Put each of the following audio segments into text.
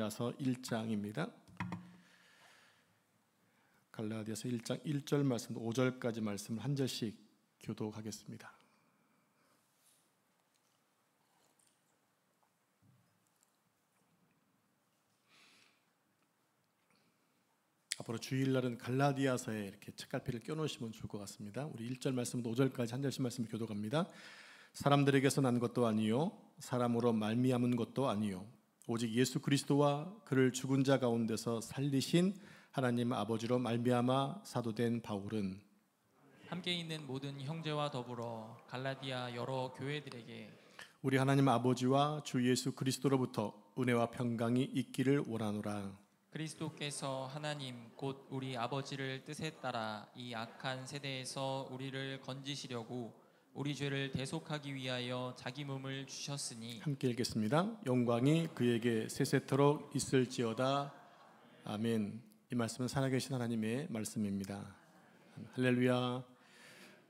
갈라디아서 1장입니다. 갈라디아서 1장 1절 말씀 5절까지 말씀을 한 절씩 교독하겠습니다. 앞으로 주일날은 갈라디아서에 이렇게 책갈피를 껴놓으시면 좋을 것 같습니다. 우리 1절 말씀부터 5절까지 한 절씩 말씀을 교독합니다. 사람들에게서 난 것도 아니요 사람으로 말미암은 것도 아니요 오직 예수 그리스도와 그를 죽은 자 가운데서 살리신 하나님 아버지로 말미암아 사도된 바울은 함께 있는 모든 형제와 더불어 갈라디아 여러 교회들에게 우리 하나님 아버지와 주 예수 그리스도로부터 은혜와 평강이 있기를 원하노라. 그리스도께서 하나님 곧 우리 아버지를 뜻에 따라 이 악한 세대에서 우리를 건지시려고 우리 죄를 대속하기 위하여 자기 몸을 주셨으니 함께 읽겠습니다. 영광이 그에게 세세토록 있을지어다. 아멘. 이 말씀은 살아계신 하나님의 말씀입니다. 할렐루야.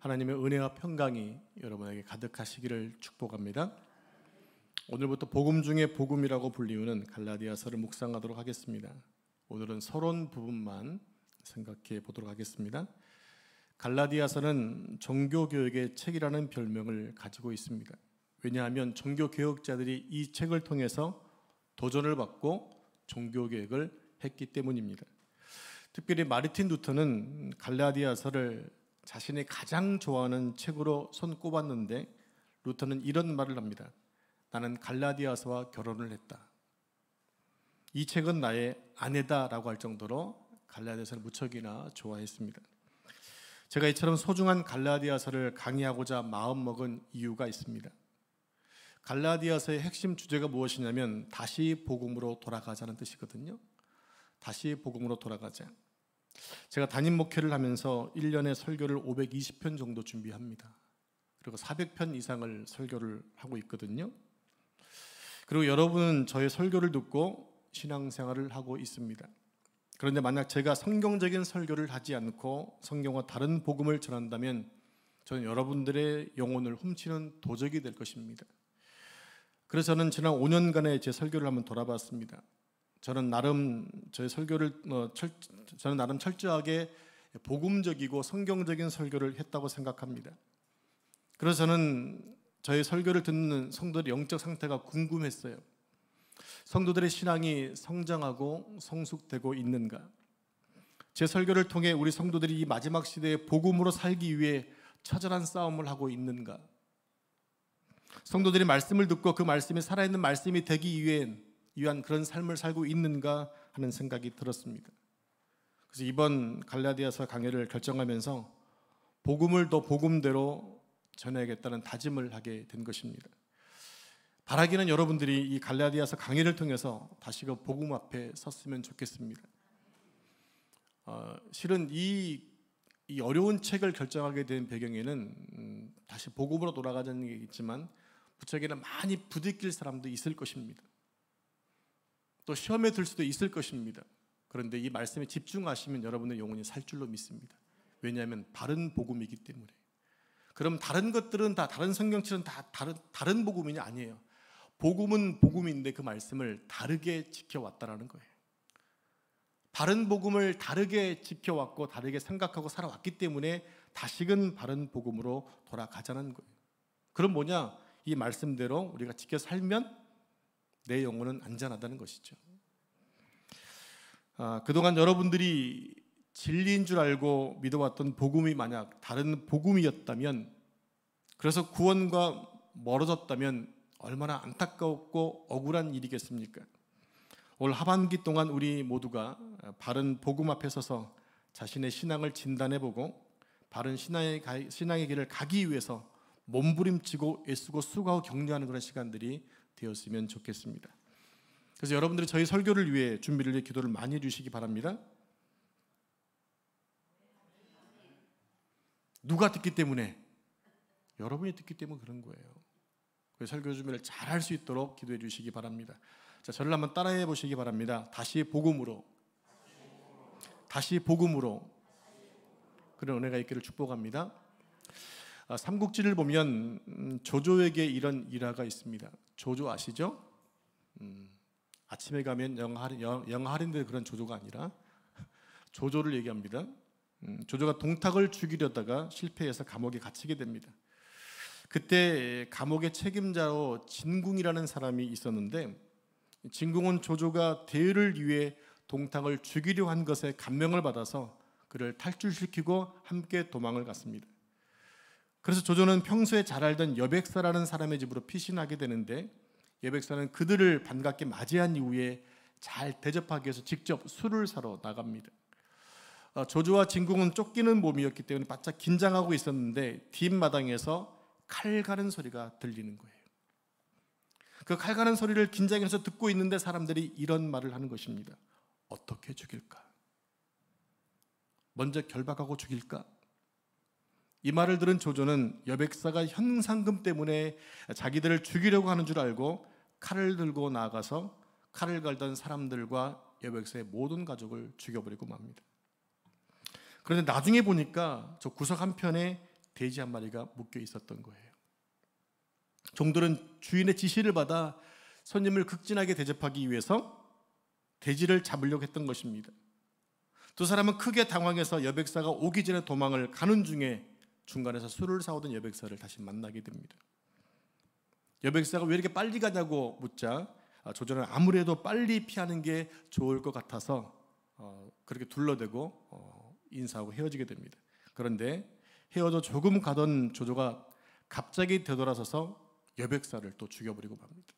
하나님의 은혜와 평강이 여러분에게 가득하시기를 축복합니다. 오늘부터 복음 중에 복음이라고 불리우는 갈라디아서를 묵상하도록 하겠습니다. 오늘은 서론 부분만 생각해 보도록 하겠습니다. 갈라디아서는 종교개혁의 책이라는 별명을 가지고 있습니다. 왜냐하면 종교개혁자들이 이 책을 통해서 도전을 받고 종교개혁을 했기 때문입니다. 특별히 마르틴 루터는 갈라디아서를 자신이 가장 좋아하는 책으로 손꼽았는데 루터는 이런 말을 합니다. 나는 갈라디아서와 결혼을 했다. 이 책은 나의 아내다라고 할 정도로 갈라디아서를 무척이나 좋아했습니다. 제가 이처럼 소중한 갈라디아서를 강의하고자 마음먹은 이유가 있습니다. 갈라디아서의 핵심 주제가 무엇이냐면 다시 복음으로 돌아가자는 뜻이거든요. 다시 복음으로 돌아가자. 제가 담임 목회를 하면서 1년에 설교를 520편 정도 준비합니다. 그리고 400편 이상을 설교를 하고 있거든요. 그리고 여러분은 저의 설교를 듣고 신앙생활을 하고 있습니다. 그런데 만약 제가 성경적인 설교를 하지 않고 성경과 다른 복음을 전한다면 저는 여러분들의 영혼을 훔치는 도적이 될 것입니다. 그래서 저는 지난 5년간의 제 설교를 한번 돌아봤습니다. 저는 나름 저의 설교를 저는 나름 철저하게 복음적이고 성경적인 설교를 했다고 생각합니다. 그래서 저는 저의 설교를 듣는 성도들의 영적 상태가 궁금했어요. 성도들의 신앙이 성장하고 성숙되고 있는가? 제 설교를 통해 우리 성도들이 이 마지막 시대에 복음으로 살기 위해 처절한 싸움을 하고 있는가? 성도들이 말씀을 듣고 그 말씀이 살아있는 말씀이 되기 위한 그런 삶을 살고 있는가 하는 생각이 들었습니다. 그래서 이번 갈라디아서 강해를 결정하면서 복음을 더 복음대로 전해야겠다는 다짐을 하게 된 것입니다. 바라기는 여러분들이 이 갈라디아서 강해를 통해서 다시금 복음 앞에 섰으면 좋겠습니다. 실은 이 어려운 책을 결정하게 된 배경에는 다시 복음으로 돌아가자는 게 있지만 부쩍이나 많이 부딪힐 사람도 있을 것입니다. 또 시험에 들 수도 있을 것입니다. 그런데 이 말씀에 집중하시면 여러분의 영혼이 살 줄로 믿습니다. 왜냐하면 바른 복음이기 때문에. 그럼 다른 것들은 다 다른 성경책은 다 다른 복음이냐? 아니에요. 복음은 복음인데 그 말씀을 다르게 지켜왔다라는 거예요. 바른 복음을 다르게 지켜왔고 다르게 생각하고 살아왔기 때문에 다시금 바른 복음으로 돌아가자는 거예요. 그럼 뭐냐? 이 말씀대로 우리가 지켜 살면 내 영혼은 안전하다는 것이죠. 그동안 여러분들이 진리인 줄 알고 믿어왔던 복음이 만약 다른 복음이었다면, 그래서 구원과 멀어졌다면 얼마나 안타깝고 억울한 일이겠습니까? 올 하반기 동안 우리 모두가 바른 복음 앞에 서서 자신의 신앙을 진단해보고 바른 신앙의 길을 가기 위해서 몸부림치고 애쓰고 수고하고 격려하는 그런 시간들이 되었으면 좋겠습니다. 그래서 여러분들이 저희 설교를 위해 준비를 위해 기도를 많이 해주시기 바랍니다. 누가 듣기 때문에? 여러분이 듣기 때문에 그런 거예요. 그 설교 준비를 잘 할 수 있도록 기도해 주시기 바랍니다. 자, 저를 한번 따라해 보시기 바랍니다. 다시 복음으로 그런 은혜가 있기를 축복합니다. 삼국지를 보면 조조에게 이런 일화가 있습니다. 조조 아시죠? 아침에 가면 영할인데 그런 조조가 아니라 조조를 얘기합니다. 조조가 동탁을 죽이려다가 실패해서 감옥에 갇히게 됩니다. 그때 감옥의 책임자로 진궁이라는 사람이 있었는데, 진궁은 조조가 대의를 위해 동탁을 죽이려 한 것에 감명을 받아서 그를 탈출시키고 함께 도망을 갔습니다. 그래서 조조는 평소에 잘 알던 여백사라는 사람의 집으로 피신하게 되는데, 여백사는 그들을 반갑게 맞이한 이후에 잘 대접하기 위해서 직접 술을 사러 나갑니다. 조조와 진궁은 쫓기는 몸이었기 때문에 바짝 긴장하고 있었는데, 뒷마당에서 칼 가는 소리가 들리는 거예요. 그 칼 가는 소리를 긴장해서 듣고 있는데 사람들이 이런 말을 하는 것입니다. 어떻게 죽일까? 먼저 결박하고 죽일까? 이 말을 들은 조조는 여백사가 현상금 때문에 자기들을 죽이려고 하는 줄 알고 칼을 들고 나가서 칼을 갈던 사람들과 여백사의 모든 가족을 죽여버리고 맙니다. 그런데 나중에 보니까 저 구석 한편에 돼지 한 마리가 묶여 있었던 거예요. 종들은 주인의 지시를 받아 손님을 극진하게 대접하기 위해서 돼지를 잡으려고 했던 것입니다. 두 사람은 크게 당황해서 여백사가 오기 전에 도망을 가는 중에 중간에서 술을 사오던 여백사를 다시 만나게 됩니다. 여백사가 왜 이렇게 빨리 가냐고 묻자 조조는 아무래도 빨리 피하는 게 좋을 것 같아서 그렇게 둘러대고 인사하고 헤어지게 됩니다. 그런데 헤어져 조금 가던 조조가 갑자기 되돌아서서 여백사를 또 죽여버리고 맙니다.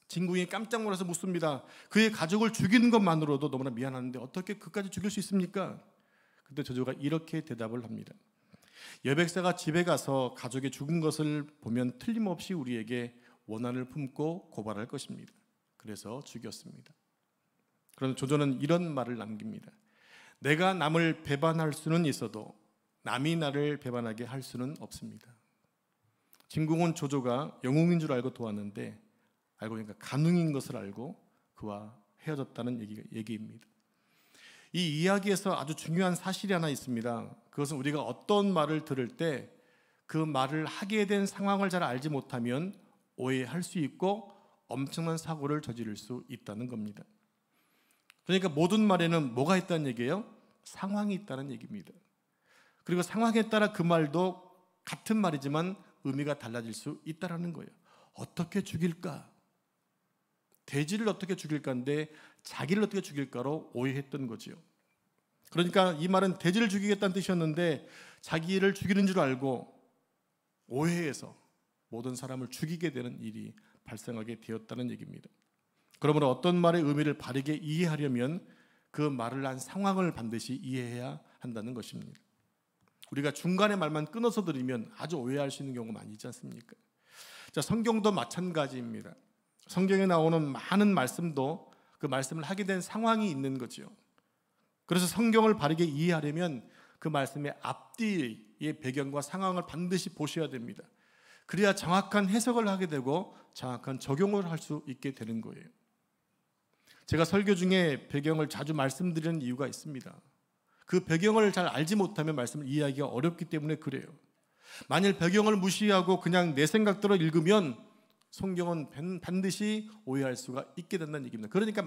진궁이 깜짝 놀라서 묻습니다. 그의 가족을 죽이는 것만으로도 너무나 미안한데 어떻게 그까지 죽일 수 있습니까? 그때 조조가 이렇게 대답을 합니다. 여백사가 집에 가서 가족이 죽은 것을 보면 틀림없이 우리에게 원한을 품고 고발할 것입니다. 그래서 죽였습니다. 그런데 조조는 이런 말을 남깁니다. 내가 남을 배반할 수는 있어도 남이 나를 배반하게 할 수는 없습니다. 진궁은 조조가 영웅인 줄 알고 도왔는데 알고 보니까 간웅인 것을 알고 그와 헤어졌다는 얘기입니다. 이 이야기에서 아주 중요한 사실이 하나 있습니다. 그것은 우리가 어떤 말을 들을 때 그 말을 하게 된 상황을 잘 알지 못하면 오해할 수 있고 엄청난 사고를 저지를 수 있다는 겁니다. 그러니까 모든 말에는 뭐가 있다는 얘기예요? 상황이 있다는 얘기입니다. 그리고 상황에 따라 그 말도 같은 말이지만 의미가 달라질 수 있다는 거예요. 어떻게 죽일까? 돼지를 어떻게 죽일까인데 자기를 어떻게 죽일까로 오해했던 거지요. 그러니까 이 말은 돼지를 죽이겠다는 뜻이었는데 자기를 죽이는 줄 알고 오해해서 모든 사람을 죽이게 되는 일이 발생하게 되었다는 얘기입니다. 그러므로 어떤 말의 의미를 바르게 이해하려면 그 말을 한 상황을 반드시 이해해야 한다는 것입니다. 우리가 중간에 말만 끊어서 들으면 아주 오해할 수 있는 경우가 많이 있지 않습니까? 자, 성경도 마찬가지입니다. 성경에 나오는 많은 말씀도 그 말씀을 하게 된 상황이 있는 거죠. 그래서 성경을 바르게 이해하려면 그 말씀의 앞뒤의 배경과 상황을 반드시 보셔야 됩니다. 그래야 정확한 해석을 하게 되고 정확한 적용을 할 수 있게 되는 거예요. 제가 설교 중에 배경을 자주 말씀드리는 이유가 있습니다. 그 배경을 잘 알지 못하면 말씀을 이해하기가 어렵기 때문에 그래요. 만일 배경을 무시하고 그냥 내 생각대로 읽으면 성경은 반드시 오해할 수가 있게 된다는 얘기입니다. 그러니까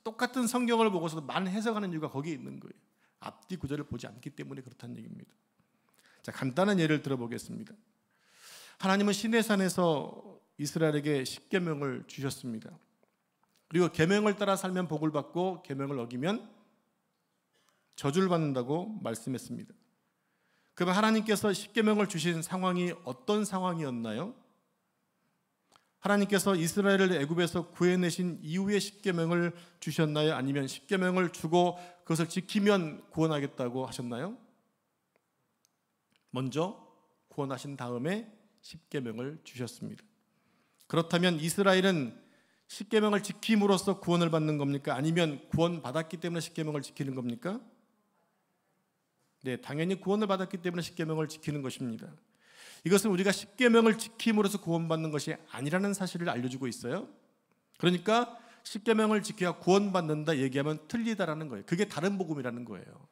똑같은 성경을 보고서도 많은 해석하는 이유가 거기에 있는 거예요. 앞뒤 구절을 보지 않기 때문에 그렇다는 얘기입니다. 자, 간단한 예를 들어보겠습니다. 하나님은 시내산에서 이스라엘에게 십계명을 주셨습니다. 그리고 계명을 따라 살면 복을 받고 계명을 어기면 저주를 받는다고 말씀했습니다. 그럼 하나님께서 십계명을 주신 상황이 어떤 상황이었나요? 하나님께서 이스라엘을 애굽에서 구해내신 이후에 십계명을 주셨나요? 아니면 십계명을 주고 그것을 지키면 구원하겠다고 하셨나요? 먼저 구원하신 다음에 십계명을 주셨습니다. 그렇다면 이스라엘은 십계명을 지킴으로써 구원을 받는 겁니까? 아니면 구원받았기 때문에 십계명을 지키는 겁니까? 네, 당연히 구원을 받았기 때문에 십계명을 지키는 것입니다. 이것은 우리가 십계명을 지킴으로써 구원받는 것이 아니라는 사실을 알려주고 있어요. 그러니까 십계명을 지켜야 구원받는다 얘기하면 틀리다라는 거예요. 그게 다른 복음이라는 거예요.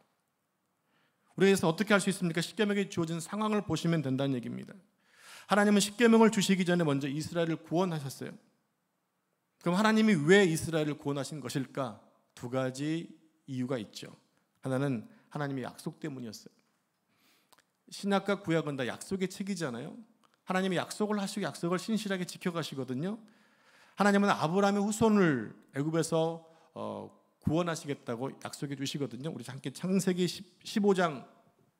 우리에서 어떻게 할 수 있습니까? 십계명에 주어진 상황을 보시면 된다는 얘기입니다. 하나님은 십계명을 주시기 전에 먼저 이스라엘을 구원하셨어요. 그럼 하나님이 왜 이스라엘을 구원하신 것일까? 두 가지 이유가 있죠. 하나는 하나님의 약속 때문이었어요. 신약과 구약은 다 약속의 책이잖아요. 하나님이 약속을 하시고 약속을 신실하게 지켜가시거든요. 하나님은 아브라함의 후손을 애굽에서 구원하시겠다고 약속해 주시거든요. 우리 함께 창세기 15장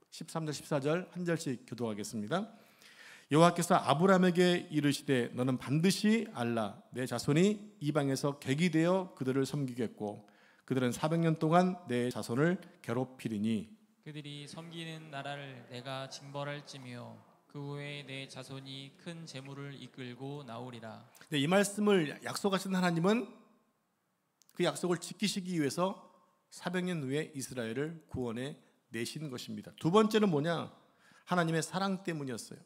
13절 14절 한 절씩 교도하겠습니다. 여호와께서 아브라함에게 이르시되 너는 반드시 알라 내 자손이 이방에서 객이 되어 그들을 섬기겠고 그들은 400년 동안 내 자손을 괴롭히리니 그들이 섬기는 나라를 내가 징벌할지며 그 후에 내 자손이 큰 재물을 이끌고 나오리라. 네, 이 말씀을 약속하신 하나님은 그 약속을 지키시기 위해서 400년 후에 이스라엘을 구원해 내신 것입니다. 두 번째는 뭐냐? 하나님의 사랑 때문이었어요.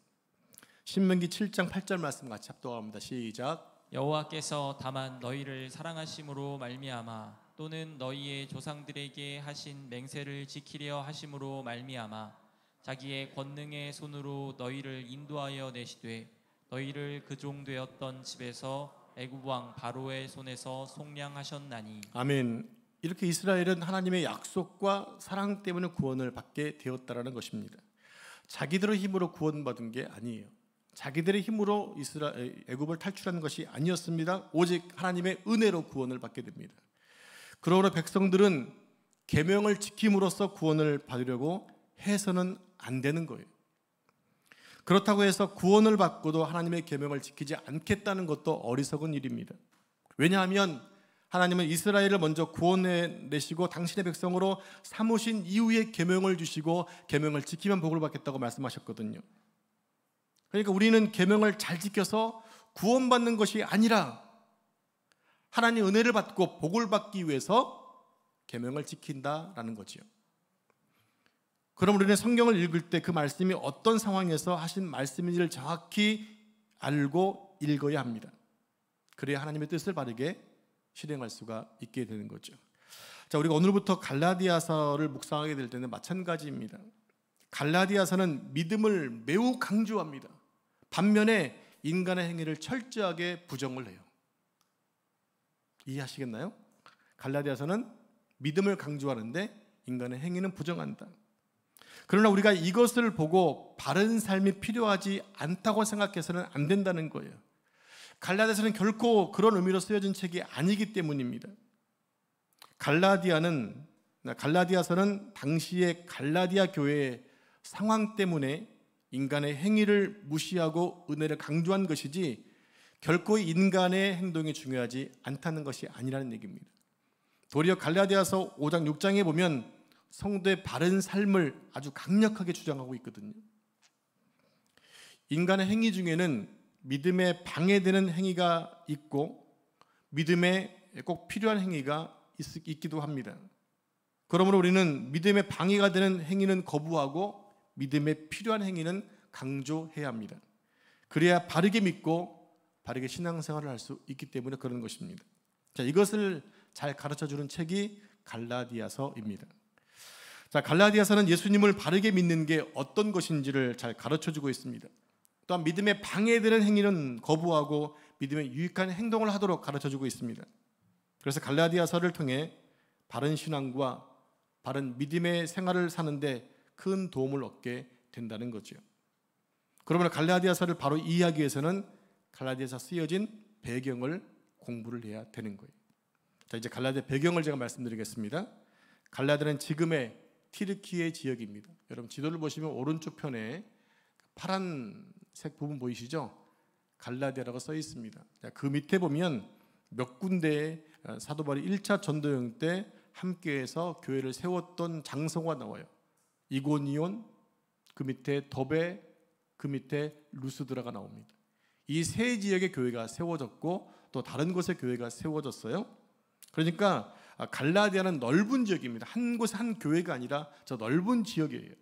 신명기 7장 8절 말씀 같이 합독합니다. 시작. 여호와께서 다만 너희를 사랑하심으로 말미암아 또는 너희의 조상들에게 하신 맹세를 지키려 하심으로 말미암아 자기의 권능의 손으로 너희를 인도하여 내시되 너희를 그 종 되었던 집에서 애굽 왕 바로의 손에서 속량하셨나니. 아멘. 이렇게 이스라엘은 하나님의 약속과 사랑 때문에 구원을 받게 되었다라는 것입니다. 자기들의 힘으로 구원받은 게 아니에요. 자기들의 힘으로 애굽을 탈출하는 것이 아니었습니다. 오직 하나님의 은혜로 구원을 받게 됩니다. 그러므로 백성들은 계명을 지킴으로써 구원을 받으려고 해서는 안 되는 거예요. 그렇다고 해서 구원을 받고도 하나님의 계명을 지키지 않겠다는 것도 어리석은 일입니다. 왜냐하면 하나님은 이스라엘을 먼저 구원해 내시고 당신의 백성으로 삼으신 이후에 계명을 주시고 계명을 지키면 복을 받겠다고 말씀하셨거든요. 그러니까 우리는 계명을 잘 지켜서 구원받는 것이 아니라 하나님 은혜를 받고 복을 받기 위해서 계명을 지킨다라는 거지요. 그럼 우리는 성경을 읽을 때 그 말씀이 어떤 상황에서 하신 말씀인지를 정확히 알고 읽어야 합니다. 그래야 하나님의 뜻을 바르게 실행할 수가 있게 되는 거죠. 자, 우리가 오늘부터 갈라디아서를 묵상하게 될 때는 마찬가지입니다. 갈라디아서는 믿음을 매우 강조합니다. 반면에 인간의 행위를 철저하게 부정을 해요. 이해하시겠나요? 갈라디아서는 믿음을 강조하는데 인간의 행위는 부정한다. 그러나 우리가 이것을 보고 바른 삶이 필요하지 않다고 생각해서는 안 된다는 거예요. 갈라디아서는 결코 그런 의미로 쓰여진 책이 아니기 때문입니다. 갈라디아서는 당시의 갈라디아 교회의 상황 때문에 인간의 행위를 무시하고 은혜를 강조한 것이지 결코 인간의 행동이 중요하지 않다는 것이 아니라는 얘기입니다. 도리어 갈라디아서 5장 6장에 보면 성도의 바른 삶을 아주 강력하게 주장하고 있거든요. 인간의 행위 중에는 믿음에 방해되는 행위가 있고 믿음에 꼭 필요한 행위가 있기도 합니다. 그러므로 우리는 믿음에 방해가 되는 행위는 거부하고 믿음에 필요한 행위는 강조해야 합니다. 그래야 바르게 믿고 바르게 신앙생활을 할 수 있기 때문에 그런 것입니다. 자, 이것을 잘 가르쳐주는 책이 갈라디아서입니다. 자, 갈라디아서는 예수님을 바르게 믿는 게 어떤 것인지를 잘 가르쳐주고 있습니다. 또한 믿음에 방해되는 행위는 거부하고 믿음에 유익한 행동을 하도록 가르쳐주고 있습니다. 그래서 갈라디아서를 통해 바른 신앙과 바른 믿음의 생활을 사는데 큰 도움을 얻게 된다는 거죠. 그러면 갈라디아서를 바로 이해하기 위해서는 갈라디아서 쓰여진 배경을 공부를 해야 되는 거예요. 자, 이제 갈라디아 배경을 제가 말씀드리겠습니다. 갈라디아는 지금의 튀르키예 지역입니다. 여러분 지도를 보시면 오른쪽 편에 파란색 부분 보이시죠? 갈라디아라고 써 있습니다. 자, 그 밑에 보면 몇 군데의 사도 바울이 1차 전도여행 때 함께해서 교회를 세웠던 장소가 나와요. 이고니온, 그 밑에 더베, 그 밑에 루스드라가 나옵니다. 이 세 지역의 교회가 세워졌고 또 다른 곳의 교회가 세워졌어요. 그러니까 갈라디아는 넓은 지역입니다. 한 곳에 한 교회가 아니라 저 넓은 지역이에요.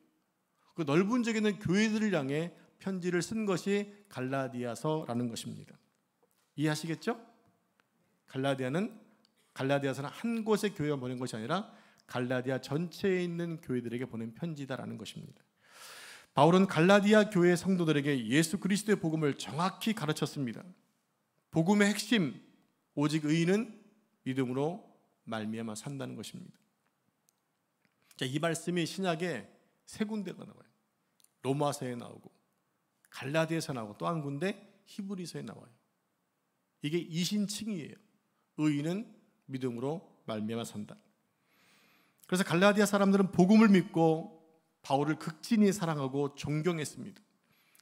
그 넓은 지역에 있는 교회들을 향해 편지를 쓴 것이 갈라디아서라는 것입니다. 이해하시겠죠? 갈라디아서는 한 곳의 교회가 보낸 것이 아니라 갈라디아 전체에 있는 교회들에게 보낸 편지다라는 것입니다. 바울은 갈라디아 교회 성도들에게 예수 그리스도의 복음을 정확히 가르쳤습니다. 복음의 핵심, 오직 의인은 믿음으로 말미암아 산다는 것입니다. 자, 이 말씀이 신약에 세 군데가 나와요. 로마서에 나오고 갈라디아서 나오고 또 한 군데 히브리서에 나와요. 이게 이신칭이에요. 의인은 믿음으로 말미암아 산다. 그래서 갈라디아 사람들은 복음을 믿고 바울을 극진히 사랑하고 존경했습니다.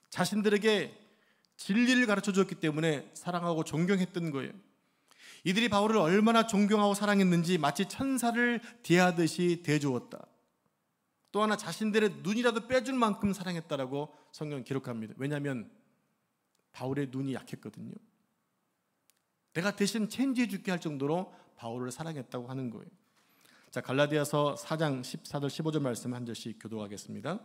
자신들에게 진리를 가르쳐 줬기 때문에 사랑하고 존경했던 거예요. 이들이 바울을 얼마나 존경하고 사랑했는지 마치 천사를 대하듯이 대해주었다. 또 하나 자신들의 눈이라도 빼줄 만큼 사랑했다라고 성경은 기록합니다. 왜냐하면 바울의 눈이 약했거든요. 내가 대신 체인지해 줄게 할 정도로 바울을 사랑했다고 하는 거예요. 자, 갈라디아서 4장 14절 15절 말씀 한 절씩 교독하겠습니다.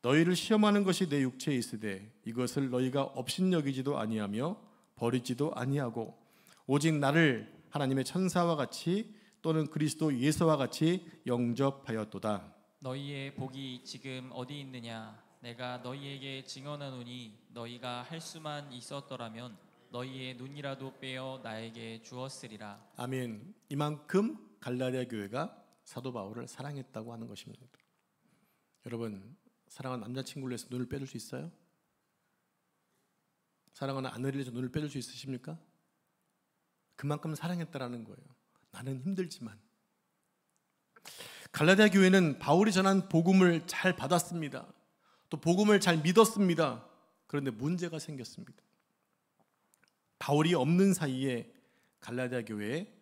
너희를 시험하는 것이 내 육체에 있으되 이것을 너희가 업신여기지도 아니하며 버리지도 아니하고 오직 나를 하나님의 천사와 같이 또는 그리스도 예수와 같이 영접하였도다. 너희의 복이 지금 어디 있느냐? 내가 너희에게 증언하노니 너희가 할 수만 있었더라면 너희의 눈이라도 빼어 나에게 주었으리라. 아멘. 이만큼 갈라디아 교회가 사도 바울을 사랑했다고 하는 것입니다. 여러분, 사랑하는 남자친구를 위해서 눈을 빼줄 수 있어요? 사랑하는 아내를 위해서 눈을 빼줄 수 있으십니까? 그만큼 사랑했다라는 거예요. 나는 힘들지만. 갈라디아 교회는 바울이 전한 복음을 잘 받았습니다. 또 복음을 잘 믿었습니다. 그런데 문제가 생겼습니다. 바울이 없는 사이에 갈라디아 교회에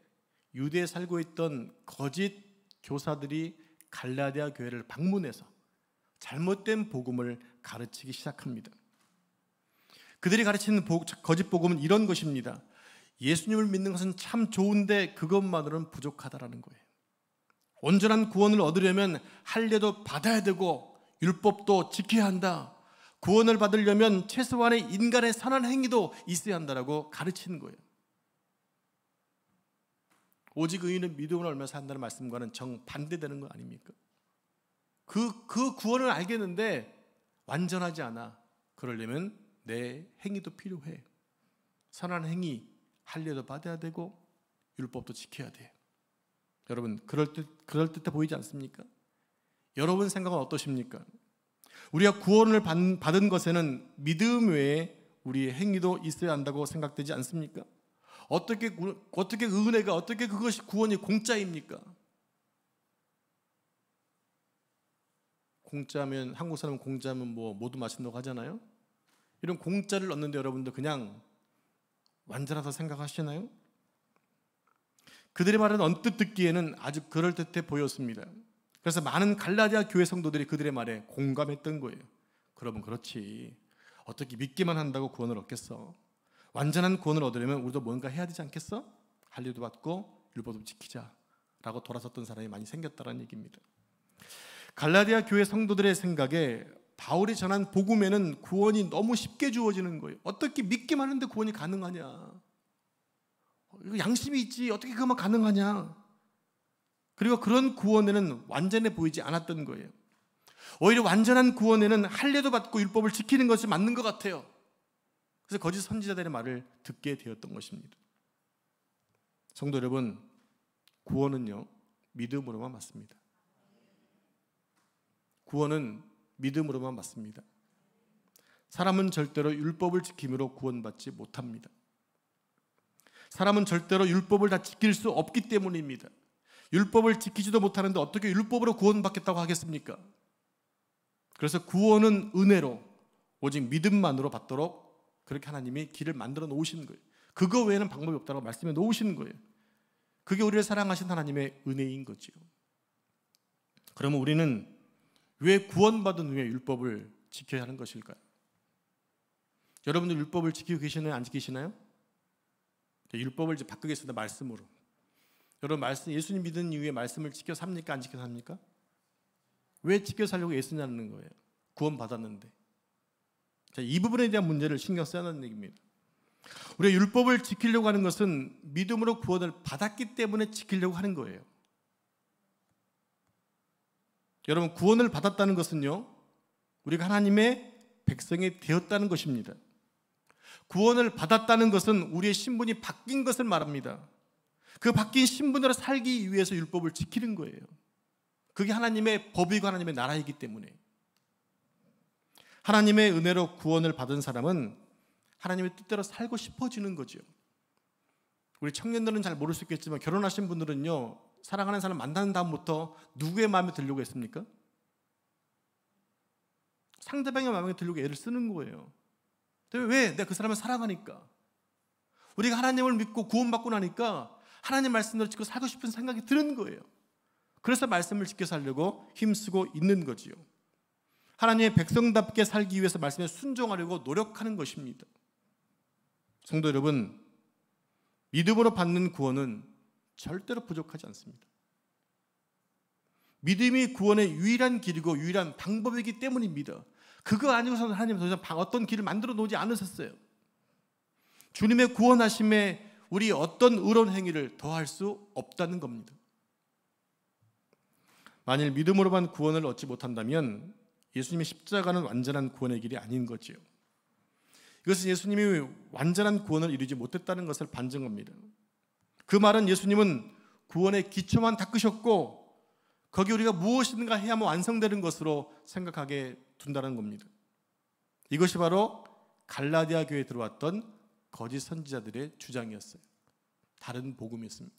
유대에 살고 있던 거짓 교사들이 갈라디아 교회를 방문해서 잘못된 복음을 가르치기 시작합니다. 그들이 가르치는 거짓 복음은 이런 것입니다. 예수님을 믿는 것은 참 좋은데 그것만으로는 부족하다라는 거예요. 온전한 구원을 얻으려면 할례도 받아야 되고 율법도 지켜야 한다. 구원을 받으려면 최소한의 인간의 선한 행위도 있어야 한다라고 가르치는 거예요. 오직 의인은 믿음으로 얼마 산다는 말씀과는 정반대되는 거 아닙니까? 그 구원을 알겠는데 완전하지 않아. 그러려면 내 행위도 필요해. 선한 행위, 할례도 받아야 되고 율법도 지켜야 돼. 여러분, 그럴듯해 보이지 않습니까? 여러분 생각은 어떠십니까? 우리가 구원을 받은 것에는 믿음 외에 우리의 행위도 있어야 한다고 생각되지 않습니까? 어떻게 은혜가, 어떻게 그것이 구원이 공짜입니까? 공짜면, 한국 사람은 공짜면 뭐 모두 마신다고 하잖아요. 이런 공짜를 얻는데 여러분들 그냥 완전하다 생각하시나요? 그들의 말은 언뜻 듣기에는 아주 그럴듯해 보였습니다. 그래서 많은 갈라디아 교회 성도들이 그들의 말에 공감했던 거예요. 그러면 그렇지, 어떻게 믿기만 한다고 구원을 얻겠어? 완전한 구원을 얻으려면 우리도 뭔가 해야 되지 않겠어? 할례도 받고 율법도 지키자 라고 돌아섰던 사람이 많이 생겼다는 얘기입니다. 갈라디아 교회 성도들의 생각에 바울이 전한 복음에는 구원이 너무 쉽게 주어지는 거예요. 어떻게 믿기만 하는데 구원이 가능하냐? 이거 양심이 있지, 어떻게 그것만 가능하냐? 그리고 그런 구원에는 완전해 보이지 않았던 거예요. 오히려 완전한 구원에는 할례도 받고 율법을 지키는 것이 맞는 것 같아요. 그래서 거짓 선지자들의 말을 듣게 되었던 것입니다. 성도 여러분, 구원은요, 믿음으로만 맞습니다. 구원은 믿음으로만 맞습니다. 사람은 절대로 율법을 지킴으로 구원받지 못합니다. 사람은 절대로 율법을 다 지킬 수 없기 때문입니다. 율법을 지키지도 못하는데 어떻게 율법으로 구원받겠다고 하겠습니까? 그래서 구원은 은혜로 오직 믿음만으로 받도록 그렇게 하나님이 길을 만들어 놓으신 거예요. 그거 외에는 방법이 없다고 말씀해 놓으시는 거예요. 그게 우리를 사랑하신 하나님의 은혜인 거죠. 그러면 우리는 왜 구원받은 후에 율법을 지켜야 하는 것일까요? 여러분들 율법을 지키고 계시나요? 안 지키시나요? 율법을 이제 바꾸겠습니다. 말씀으로. 여러분, 예수님 믿은 이후에 말씀을 지켜 삽니까? 안 지켜 삽니까? 왜 지켜 살려고 애쓰냐는 거예요. 구원 받았는데. 자, 이 부분에 대한 문제를 신경 써야 하는 얘기입니다. 우리가 율법을 지키려고 하는 것은 믿음으로 구원을 받았기 때문에 지키려고 하는 거예요. 여러분, 구원을 받았다는 것은요, 우리가 하나님의 백성이 되었다는 것입니다. 구원을 받았다는 것은 우리의 신분이 바뀐 것을 말합니다. 그 바뀐 신분으로 살기 위해서 율법을 지키는 거예요. 그게 하나님의 법이고 하나님의 나라이기 때문에. 하나님의 은혜로 구원을 받은 사람은 하나님의 뜻대로 살고 싶어지는 거죠. 우리 청년들은 잘 모를 수 있겠지만 결혼하신 분들은요, 사랑하는 사람 만나는 다음부터 누구의 마음에 들려고 했습니까? 상대방의 마음에 들려고 애를 쓰는 거예요. 왜? 내가 그 사람을 사랑하니까. 우리가 하나님을 믿고 구원받고 나니까 하나님 말씀대로 지켜 살고 싶은 생각이 드는 거예요. 그래서 말씀을 지켜 살려고 힘쓰고 있는 거지요. 하나님의 백성답게 살기 위해서 말씀에 순종하려고 노력하는 것입니다. 성도 여러분, 믿음으로 받는 구원은 절대로 부족하지 않습니다. 믿음이 구원의 유일한 길이고 유일한 방법이기 때문입니다. 그거 아니고서는 하나님은 더 이상 어떤 길을 만들어 놓지 않으셨어요. 주님의 구원하심에 우리 어떤 의로운 행위를 더할 수 없다는 겁니다. 만일 믿음으로만 구원을 얻지 못한다면 예수님의 십자가는 완전한 구원의 길이 아닌 거지요. 이것은 예수님이 완전한 구원을 이루지 못했다는 것을 반증합니다. 그 말은 예수님은 구원의 기초만 닦으셨고 거기 우리가 무엇인가 해야만 완성되는 것으로 생각하게 둔다는 겁니다. 이것이 바로 갈라디아 교회에 들어왔던 거짓 선지자들의 주장이었어요. 다른 복음이었습니다.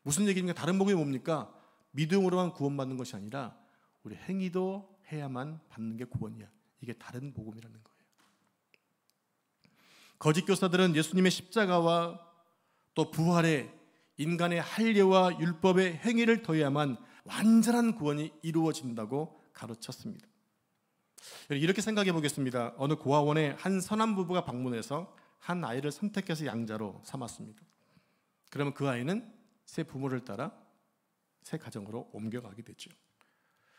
무슨 얘기입니까? 다른 복음이 뭡니까? 믿음으로만 구원받는 것이 아니라 우리 행위도 해야만 받는 게 구원이야. 이게 다른 복음이라는 거예요. 거짓 교사들은 예수님의 십자가와 또 부활에 인간의 할례와 율법의 행위를 더해야만 완전한 구원이 이루어진다고 가르쳤습니다. 이렇게 생각해 보겠습니다. 어느 고아원에 한 선한 부부가 방문해서 한 아이를 선택해서 양자로 삼았습니다. 그러면 그 아이는 새 부모를 따라 새 가정으로 옮겨가게 됐죠.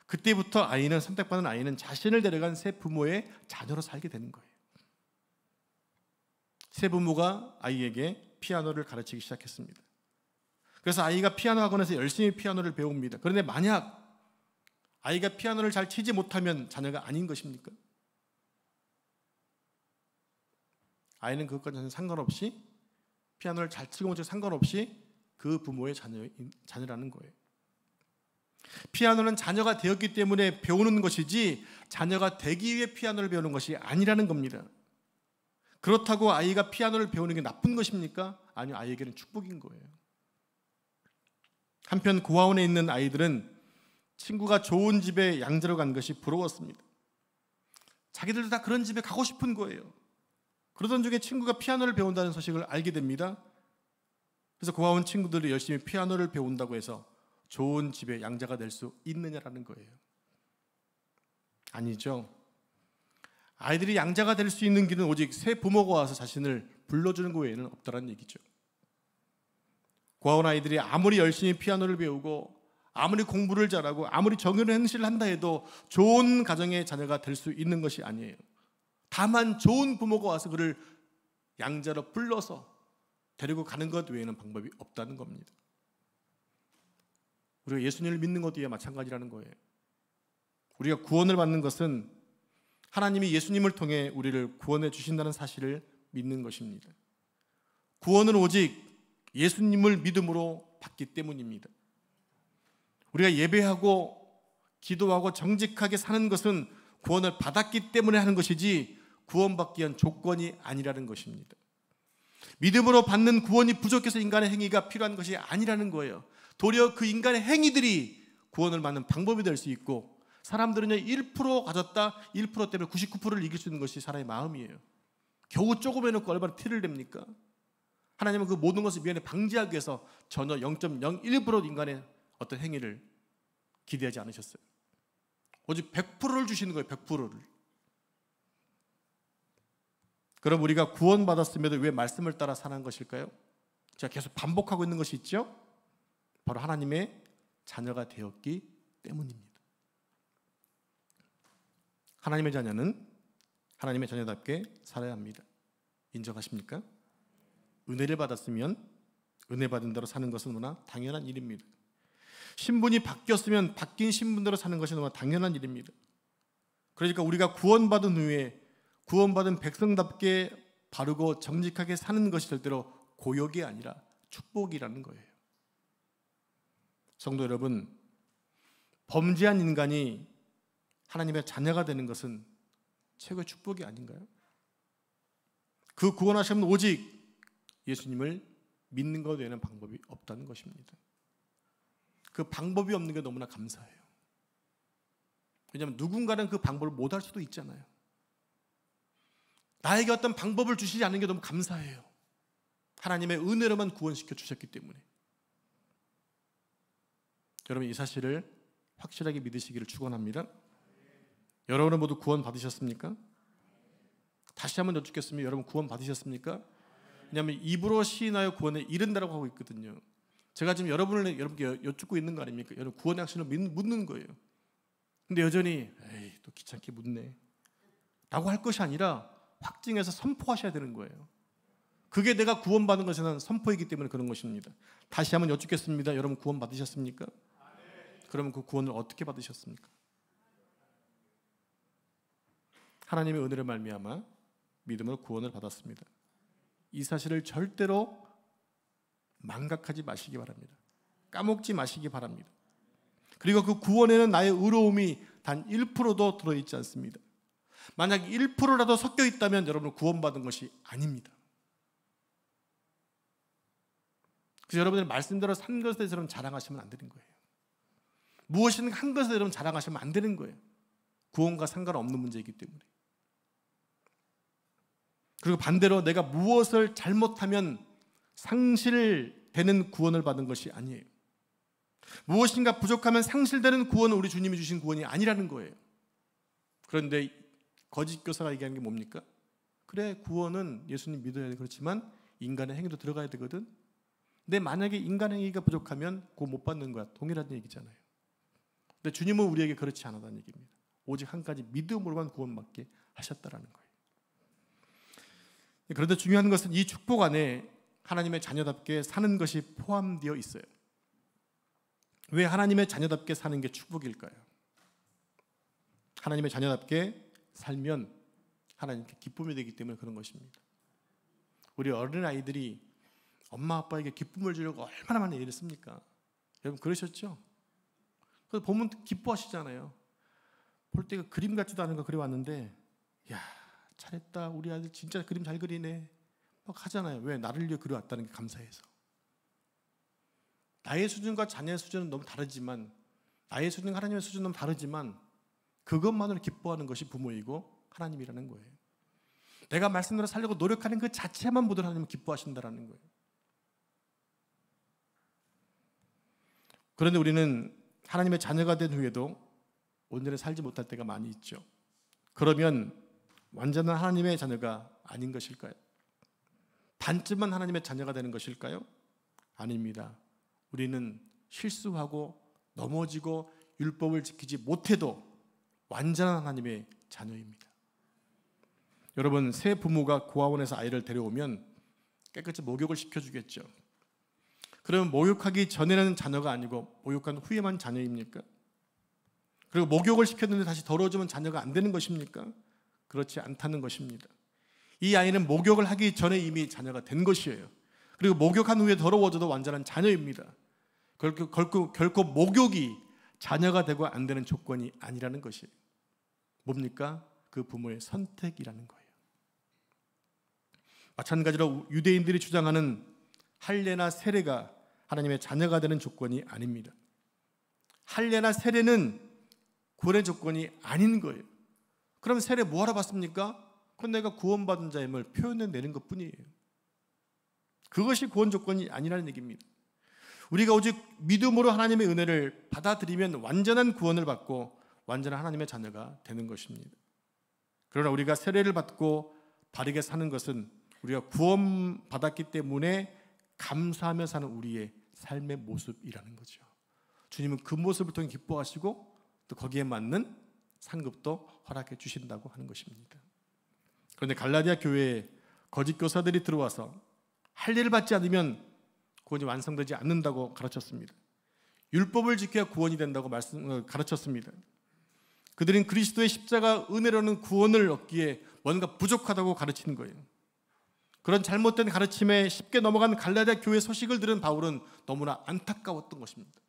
그때부터 선택받은 아이는 자신을 데려간 새 부모의 자녀로 살게 되는 거예요. 새 부모가 아이에게 피아노를 가르치기 시작했습니다. 그래서 아이가 피아노 학원에서 열심히 피아노를 배웁니다. 그런데 만약 아이가 피아노를 잘 치지 못하면 자녀가 아닌 것입니까? 아이는 그것과 전혀 상관없이 피아노를 잘 치고 못치고 상관없이 그 부모의 자녀라는 거예요. 피아노는 자녀가 되었기 때문에 배우는 것이지 자녀가 되기 위해 피아노를 배우는 것이 아니라는 겁니다. 그렇다고 아이가 피아노를 배우는 게 나쁜 것입니까? 아니요, 아이에게는 축복인 거예요. 한편 고아원에 있는 아이들은 친구가 좋은 집에 양자로 간 것이 부러웠습니다. 자기들도 다 그런 집에 가고 싶은 거예요. 그러던 중에 친구가 피아노를 배운다는 소식을 알게 됩니다. 그래서 고아원 친구들이 열심히 피아노를 배운다고 해서 좋은 집에 양자가 될 수 있느냐라는 거예요. 아니죠. 아이들이 양자가 될 수 있는 길은 오직 새 부모가 와서 자신을 불러주는 것 외에는 없다는 얘기죠. 고아원 아이들이 아무리 열심히 피아노를 배우고 아무리 공부를 잘하고 아무리 정의로운 행실을 한다 해도 좋은 가정의 자녀가 될 수 있는 것이 아니에요. 다만 좋은 부모가 와서 그를 양자로 불러서 데리고 가는 것 외에는 방법이 없다는 겁니다. 우리가 예수님을 믿는 것도 마찬가지라는 거예요. 우리가 구원을 받는 것은 하나님이 예수님을 통해 우리를 구원해 주신다는 사실을 믿는 것입니다. 구원은 오직 예수님을 믿음으로 받기 때문입니다. 우리가 예배하고 기도하고 정직하게 사는 것은 구원을 받았기 때문에 하는 것이지 구원받기 위한 조건이 아니라는 것입니다. 믿음으로 받는 구원이 부족해서 인간의 행위가 필요한 것이 아니라는 거예요. 도리어 그 인간의 행위들이 구원을 받는 방법이 될 수 있고, 사람들은요 1% 가졌다 1% 때문에 99%를 이길 수 있는 것이 사람의 마음이에요. 겨우 조금 해놓고 얼마나 티를 냅니까? 하나님은 그 모든 것을 미연에 방지하기 위해서 전혀 0.01% 인간의 어떤 행위를 기대하지 않으셨어요. 오직 100%를 주시는 거예요. 100%를. 그럼 우리가 구원받았음에도 왜 말씀을 따라 사는 것일까요? 제가 계속 반복하고 있는 것이 있죠? 바로 하나님의 자녀가 되었기 때문입니다. 하나님의 자녀는 하나님의 자녀답게 살아야 합니다. 인정하십니까? 은혜를 받았으면 은혜 받은 대로 사는 것은 너무나 당연한 일입니다. 신분이 바뀌었으면 바뀐 신분대로 사는 것이 너무나 당연한 일입니다. 그러니까 우리가 구원받은 후에 구원받은 백성답게 바르고 정직하게 사는 것이 절대로 고역이 아니라 축복이라는 거예요. 성도 여러분, 범죄한 인간이 하나님의 자녀가 되는 것은 최고의 축복이 아닌가요? 그 구원하시면 오직 예수님을 믿는 것 외에는 방법이 없다는 것입니다. 그 방법이 없는 게 너무나 감사해요. 왜냐하면 누군가는 그 방법을 못할 수도 있잖아요. 나에게 어떤 방법을 주시지 않는 게 너무 감사해요. 하나님의 은혜로만 구원시켜 주셨기 때문에. 여러분, 이 사실을 확실하게 믿으시기를 축원합니다. 여러분은 모두 구원 받으셨습니까? 다시 한번 여쭙겠습니다. 여러분 구원 받으셨습니까? 왜냐하면 입으로 시인하여 구원에 이른다라고 하고 있거든요. 제가 지금 여러분께 여쭙고 있는 거 아닙니까? 여러분 구원의 확신을 묻는 거예요. 근데 여전히 에이 또 귀찮게 묻네 라고 할 것이 아니라 확증해서 선포하셔야 되는 거예요. 그게 내가 구원받은 것에는 선포이기 때문에 그런 것입니다. 다시 한번 여쭙겠습니다. 여러분 구원 받으셨습니까? 그러면 그 구원을 어떻게 받으셨습니까? 하나님의 은혜를 말미암아 믿음으로 구원을 받았습니다. 이 사실을 절대로 망각하지 마시기 바랍니다. 까먹지 마시기 바랍니다. 그리고 그 구원에는 나의 의로움이 단 1%도 들어있지 않습니다. 만약 1%라도 섞여 있다면 여러분은 구원받은 것이 아닙니다. 그래서 여러분들 말씀대로 산 것에 대해서 자랑하시면 안 되는 거예요. 무엇이든 한 것에 대해서 자랑하시면 안 되는 거예요. 구원과 상관없는 문제이기 때문에. 그리고 반대로 내가 무엇을 잘못하면 상실되는 구원을 받은 것이 아니에요. 무엇인가 부족하면 상실되는 구원은 우리 주님이 주신 구원이 아니라는 거예요. 그런데 거짓 교사가 얘기하는 게 뭡니까? 그래, 구원은 예수님 믿어야 돼. 그렇지만 인간의 행위도 들어가야 되거든. 근데 만약에 인간 행위가 부족하면 그거 못 받는 거야. 동일한 얘기잖아요. 근데 주님은 우리에게 그렇지 않았다는 얘기입니다. 오직 한 가지 믿음으로만 구원받게 하셨다라는 거예요. 그런데 중요한 것은 이 축복 안에 하나님의 자녀답게 사는 것이 포함되어 있어요. 왜 하나님의 자녀답게 사는 게 축복일까요? 하나님의 자녀답게 살면 하나님께 기쁨이 되기 때문에 그런 것입니다. 우리 어린아이들이 엄마 아빠에게 기쁨을 주려고 얼마나 많이 애를 씁니까? 여러분 그러셨죠? 그래서 보면 기뻐하시잖아요. 볼 때가 그림 같지도 않은 거 그려왔는데 야 잘했다, 우리 아들 진짜 그림 잘 그리네 막 하잖아요. 왜? 나를 위해 그려왔다는 게 감사해서. 나의 수준과 자녀의 수준은 너무 다르지만, 나의 수준과 하나님의 수준은 너무 다르지만 그것만으로 기뻐하는 것이 부모이고 하나님이라는 거예요. 내가 말씀대로 살려고 노력하는 그 자체만 모두 하나님은 기뻐하신다라는 거예요. 그런데 우리는 하나님의 자녀가 된 후에도 온전히 살지 못할 때가 많이 있죠. 그러면 완전한 하나님의 자녀가 아닌 것일까요? 반쯤만 하나님의 자녀가 되는 것일까요? 아닙니다. 우리는 실수하고 넘어지고 율법을 지키지 못해도 완전한 하나님의 자녀입니다. 여러분, 새 부모가 고아원에서 아이를 데려오면 깨끗이 목욕을 시켜주겠죠. 그러면 목욕하기 전에는 자녀가 아니고 목욕한 후에만 자녀입니까? 그리고 목욕을 시켰는데 다시 더러워지면 자녀가 안 되는 것입니까? 그렇지 않다는 것입니다. 이 아이는 목욕을 하기 전에 이미 자녀가 된 것이에요. 그리고 목욕한 후에 더러워져도 완전한 자녀입니다. 결코 목욕이 자녀가 되고 안 되는 조건이 아니라는 것이에요. 뭡니까? 그 부모의 선택이라는 거예요. 마찬가지로 유대인들이 주장하는 할례나 세례가 하나님의 자녀가 되는 조건이 아닙니다. 할례나 세례는 구원의 조건이 아닌 거예요. 그럼 세례 뭐하러 받습니까? 그건 내가 구원받은 자임을 표현해내는 것뿐이에요. 그것이 구원 조건이 아니라는 얘기입니다. 우리가 오직 믿음으로 하나님의 은혜를 받아들이면 완전한 구원을 받고 완전한 하나님의 자녀가 되는 것입니다. 그러나 우리가 세례를 받고 바르게 사는 것은 우리가 구원받았기 때문에 감사하며 사는 우리의 삶의 모습이라는 거죠. 주님은 그 모습을 통해 기뻐하시고 또 거기에 맞는 상급도 허락해 주신다고 하는 것입니다. 그런데 갈라디아 교회에 거짓 교사들이 들어와서 할례를 받지 않으면 구원이 완성되지 않는다고 가르쳤습니다. 율법을 지켜야 구원이 된다고 가르쳤습니다. 그들은 그리스도의 십자가 은혜로는 구원을 얻기에 뭔가 부족하다고 가르치는 거예요. 그런 잘못된 가르침에 쉽게 넘어간 갈라디아 교회 소식을 들은 바울은 너무나 안타까웠던 것입니다.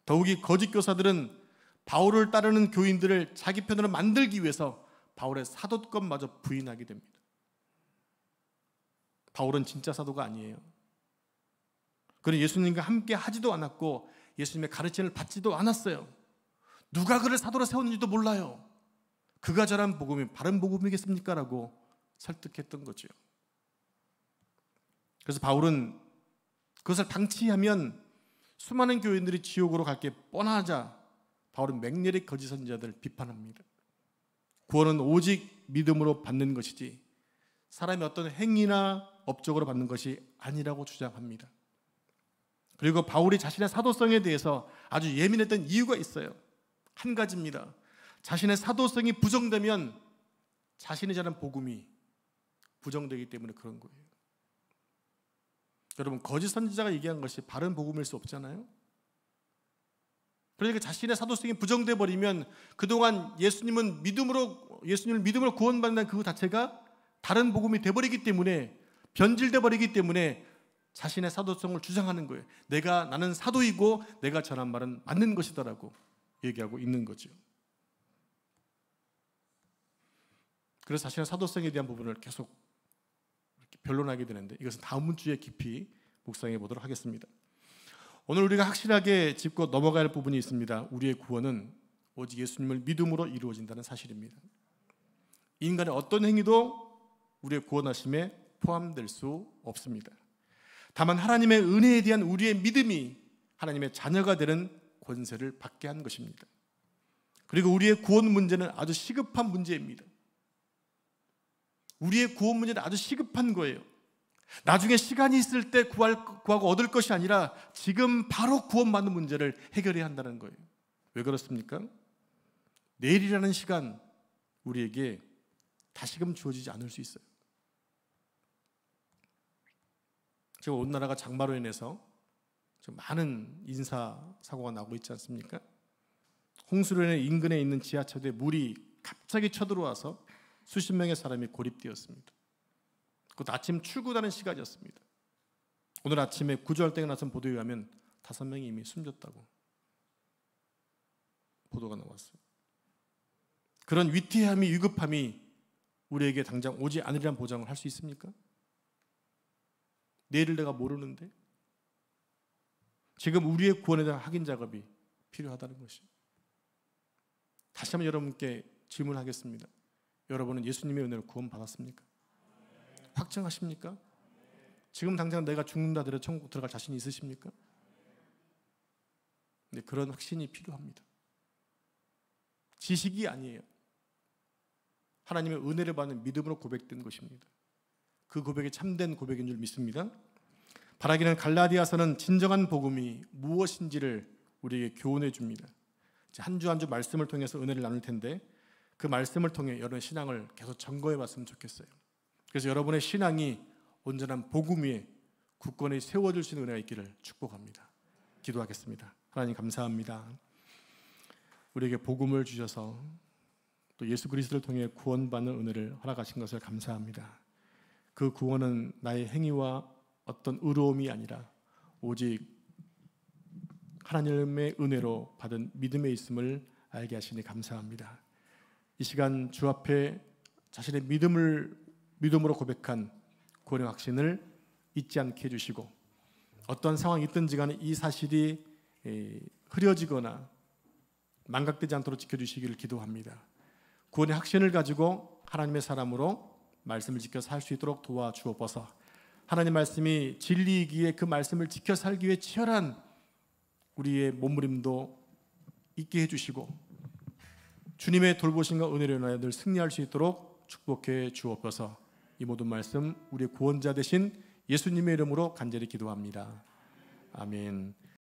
더욱이 거짓 교사들은 바울을 따르는 교인들을 자기 편으로 만들기 위해서 바울의 사도권마저 부인하게 됩니다. 바울은 진짜 사도가 아니에요. 그는 예수님과 함께 하지도 않았고 예수님의 가르침을 받지도 않았어요. 누가 그를 사도로 세웠는지도 몰라요. 그가 전한 복음이 바른 복음이겠습니까? 라고 설득했던 거죠. 그래서 바울은 그것을 방치하면 수많은 교인들이 지옥으로 갈 게 뻔하자 바울은 맹렬히 거짓 선지자들을 비판합니다. 구원은 오직 믿음으로 받는 것이지 사람의 어떤 행위나 업적으로 받는 것이 아니라고 주장합니다. 그리고 바울이 자신의 사도성에 대해서 아주 예민했던 이유가 있어요. 한 가지입니다. 자신의 사도성이 부정되면 자신이 전한 복음이 부정되기 때문에 그런 거예요. 여러분, 거짓 선지자가 얘기한 것이 바른 복음일 수 없잖아요. 그러니까 자신의 사도성이 부정돼 버리면 그동안 예수님을 믿음으로 구원받는 그 자체가 다른 복음이 돼 버리기 때문에, 변질돼 버리기 때문에 자신의 사도성을 주장하는 거예요. 나는 사도이고 내가 전한 말은 맞는 것이다라고 얘기하고 있는 거죠. 그래서 자신의 사도성에 대한 부분을 계속 이렇게 변론하게 되는데, 이것은 다음 주에 깊이 묵상해 보도록 하겠습니다. 오늘 우리가 확실하게 짚고 넘어갈 부분이 있습니다. 우리의 구원은 오직 예수님을 믿음으로 이루어진다는 사실입니다. 인간의 어떤 행위도 우리의 구원하심에 포함될 수 없습니다. 다만 하나님의 은혜에 대한 우리의 믿음이 하나님의 자녀가 되는 권세를 받게 한 것입니다. 그리고 우리의 구원 문제는 아주 시급한 문제입니다. 우리의 구원 문제는 아주 시급한 거예요. 나중에 시간이 있을 때 구하고 얻을 것이 아니라 지금 바로 구원받는 문제를 해결해야 한다는 거예요. 왜 그렇습니까? 내일이라는 시간 우리에게 다시금 주어지지 않을 수 있어요. 지금 온 나라가 장마로 인해서 지금 많은 인사사고가 나고 있지 않습니까? 홍수로 인해 인근에 있는 지하철에 물이 갑자기 쳐들어와서 수십 명의 사람이 고립되었습니다. 그것도 아침 출근하는 시간이었습니다. 오늘 아침에 구조할 때가 나선 보도에 의하면 5명이 이미 숨졌다고 보도가 나왔어요. 그런 위태함이, 위급함이 우리에게 당장 오지 않으리란 보장을 할 수 있습니까? 내일을 내가 모르는데 지금 우리의 구원에 대한 확인 작업이 필요하다는 것이. 다시 한번 여러분께 질문하겠습니다. 여러분은 예수님의 은혜로 구원받았습니까? 확증하십니까? 지금 당장 내가 죽는다 하더라도 천국 들어갈 자신이 있으십니까? 네, 그런 확신이 필요합니다. 지식이 아니에요. 하나님의 은혜를 받는 믿음으로 고백된 것입니다. 그 고백이 참된 고백인 줄 믿습니다. 바라기는 갈라디아서는 진정한 복음이 무엇인지를 우리에게 교훈해 줍니다. 한 주 한 주 말씀을 통해서 은혜를 나눌 텐데 그 말씀을 통해 여러분의 신앙을 계속 점검해 봤으면 좋겠어요. 그래서 여러분의 신앙이 온전한 복음 위에 굳건히 세워질 수 있는 은혜가 있기를 축복합니다. 기도하겠습니다. 하나님 감사합니다. 우리에게 복음을 주셔서 또 예수 그리스도를 통해 구원받는 은혜를 허락하신 것을 감사합니다. 그 구원은 나의 행위와 어떤 의로움이 아니라 오직 하나님의 은혜로 받은 믿음에 있음을 알게 하시니 감사합니다. 이 시간 주 앞에 자신의 믿음으로 고백한 구원의 확신을 잊지 않게 해주시고, 어떠한 상황이 있든지 간에 이 사실이 흐려지거나 망각되지 않도록 지켜주시기를 기도합니다. 구원의 확신을 가지고 하나님의 사람으로 말씀을 지켜 살 수 있도록 도와주옵소서. 하나님 말씀이 진리이기에 그 말씀을 지켜 살기 위해 치열한 우리의 몸부림도 있게 해주시고, 주님의 돌보심과 은혜로 인하여 늘 승리할 수 있도록 축복해 주옵소서. 이 모든 말씀 우리의 구원자 되신 예수님의 이름으로 간절히 기도합니다. 아멘.